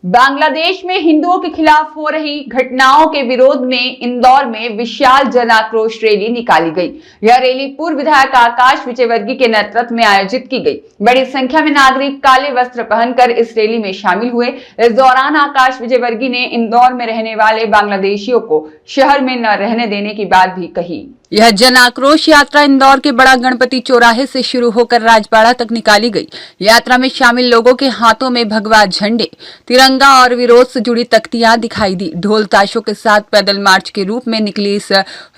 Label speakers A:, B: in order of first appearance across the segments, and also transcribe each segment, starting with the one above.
A: बांग्लादेश में हिंदुओं के खिलाफ हो रही घटनाओं के विरोध में इंदौर में विशाल जन आक्रोश रैली निकाली गई। यह रैली पूर्व विधायक आकाश विजयवर्गीय के नेतृत्व में आयोजित की गई। बड़ी संख्या में नागरिक काले वस्त्र पहनकर इस रैली में शामिल हुए। इस दौरान आकाश विजयवर्गीय ने इंदौर में रहने वाले बांग्लादेशियों को शहर में न रहने देने की बात भी कही। यह जन आक्रोश यात्रा इंदौर के बड़ा गणपति चौराहे से शुरू होकर राजबाड़ा तक निकाली गई। यात्रा में शामिल लोगों के हाथों में भगवा झंडे, तिरंगा और विरोध से जुड़ी तख्तियां दिखाई दी। ढोल ताशों के साथ पैदल मार्च के रूप में निकली इस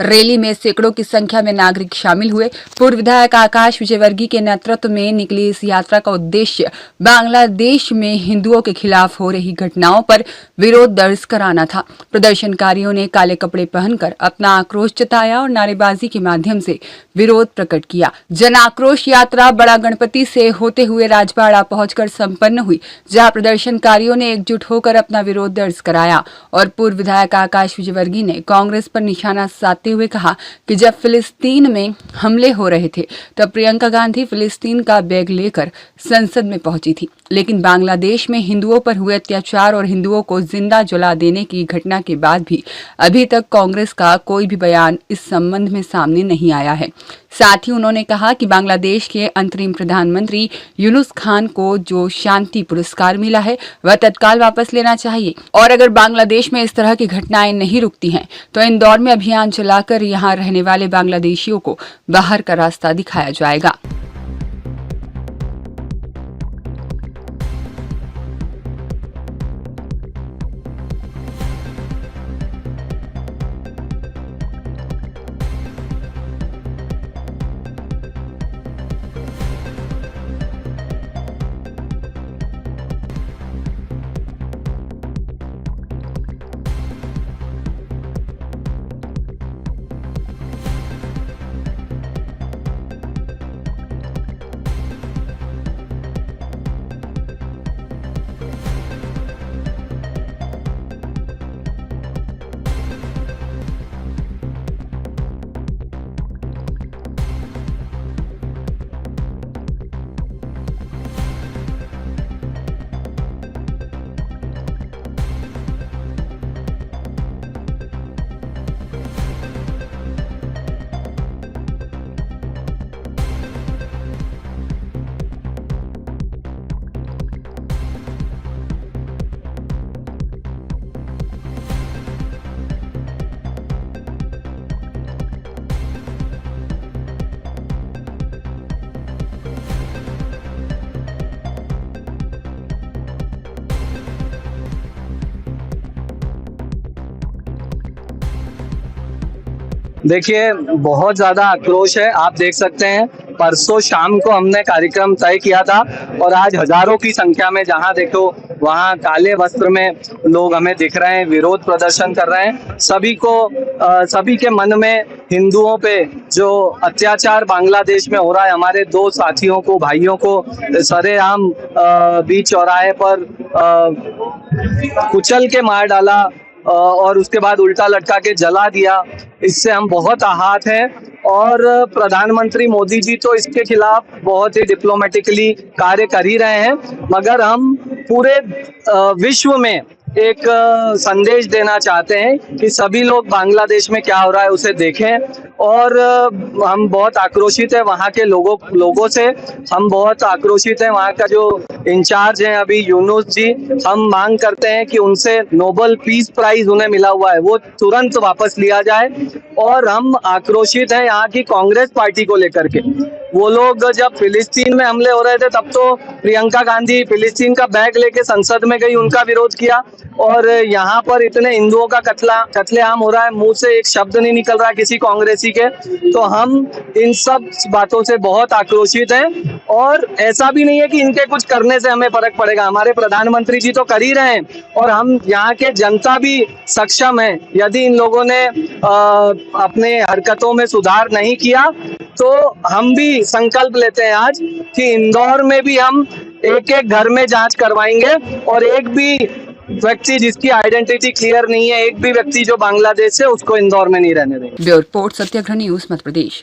A: रैली में सैकड़ों की संख्या में नागरिक शामिल हुए। पूर्व विधायक आकाश विजयवर्गीय के नेतृत्व में निकली इस यात्रा का उद्देश्य बांग्लादेश में हिंदुओं के खिलाफ हो रही घटनाओं पर विरोध दर्ज कराना था। प्रदर्शनकारियों ने काले कपड़े पहनकर अपना आक्रोश जताया और नारेबाजी के माध्यम से विरोध प्रकट किया। जन आक्रोश यात्रा बड़ा गणपति से होते हुए राजबाड़ा पहुंचकर संपन्न हुई, जहां प्रदर्शनकारियों ने एकजुट होकर अपना विरोध दर्ज कराया और पूर्व विधायक आकाश विजयवर्गीय ने कांग्रेस पर निशाना साधते हुए कहा कि जब फिलिस्तीन में हमले हो रहे थे तब प्रियंका गांधी फिलिस्तीन का बैग लेकर संसद में पहुंची थी, लेकिन बांग्लादेश में हिंदुओं पर हुए अत्याचार और हिंदुओं को जिंदा जला देने की घटना के बाद भी अभी तक कांग्रेस का कोई भी बयान इस संबंध में सामने नहीं आया है। साथ ही उन्होंने कहा कि बांग्लादेश के अंतरिम प्रधानमंत्री यूनुस खान को जो शांति पुरस्कार मिला है वह तत्काल वापस लेना चाहिए और अगर बांग्लादेश में इस तरह की घटनाएं नहीं रुकती हैं तो इंदौर में अभियान चलाकर यहां रहने वाले बांग्लादेशियों को बाहर का रास्ता दिखाया जाएगा।
B: देखिए, बहुत ज्यादा आक्रोश है। आप देख सकते हैं, परसों शाम को हमने कार्यक्रम तय किया था और आज हजारों की संख्या में जहां देखो वहां काले वस्त्र में लोग हमें दिख रहे हैं, विरोध प्रदर्शन कर रहे हैं। सभी के मन में हिंदुओं पे जो अत्याचार बांग्लादेश में हो रहा है, हमारे दो साथियों को, भाइयों को सरेआम बीच चौराहे पर कुचल के मार डाला और उसके बाद उल्टा लटका के जला दिया, इससे हम बहुत आहत हैं। और प्रधानमंत्री मोदी जी तो इसके खिलाफ बहुत ही डिप्लोमेटिकली कार्य कर ही रहे हैं, मगर हम पूरे विश्व में एक संदेश देना चाहते हैं कि सभी लोग बांग्लादेश में क्या हो रहा है उसे देखें। और हम बहुत आक्रोशित है वहाँ के लोगों से। हम बहुत आक्रोशित है वहाँ का जो इंचार्ज है अभी यूनुस जी। हम मांग करते हैं कि उनसे नोबेल पीस प्राइज उन्हें मिला हुआ है वो तुरंत वापस लिया जाए। और हम आक्रोशित हैं यहाँ की कांग्रेस पार्टी को लेकर के। वो लोग जब फिलिस्तीन में हमले हो रहे थे तब तो प्रियंका गांधी फिलिस्तीन का बैग लेके संसद में गई, उनका विरोध किया। और यहाँ पर इतने हिंदुओं का कत्लेआम हो रहा है, मुंह से एक शब्द नहीं निकल रहा किसी कांग्रेसी के। तो हम इन सब बातों से बहुत आक्रोशित हैं। और ऐसा भी नहीं है कि इनके कुछ करने से हमें फर्क पड़ेगा, हमारे प्रधानमंत्री जी तो कर ही रहे हैं और हम यहाँ के जनता भी सक्षम है। यदि इन लोगों ने अपने हरकतों में सुधार नहीं किया तो हम भी संकल्प लेते हैं आज कि इंदौर में भी हम एक एक घर में जांच करवाएंगे और एक भी व्यक्ति जिसकी आइडेंटिटी क्लियर नहीं है, एक भी व्यक्ति जो बांग्लादेश से, उसको इंदौर में नहीं रहने देंगे।
A: ब्यूरो रिपोर्ट, सत्याग्रह न्यूज़, मध्य प्रदेश।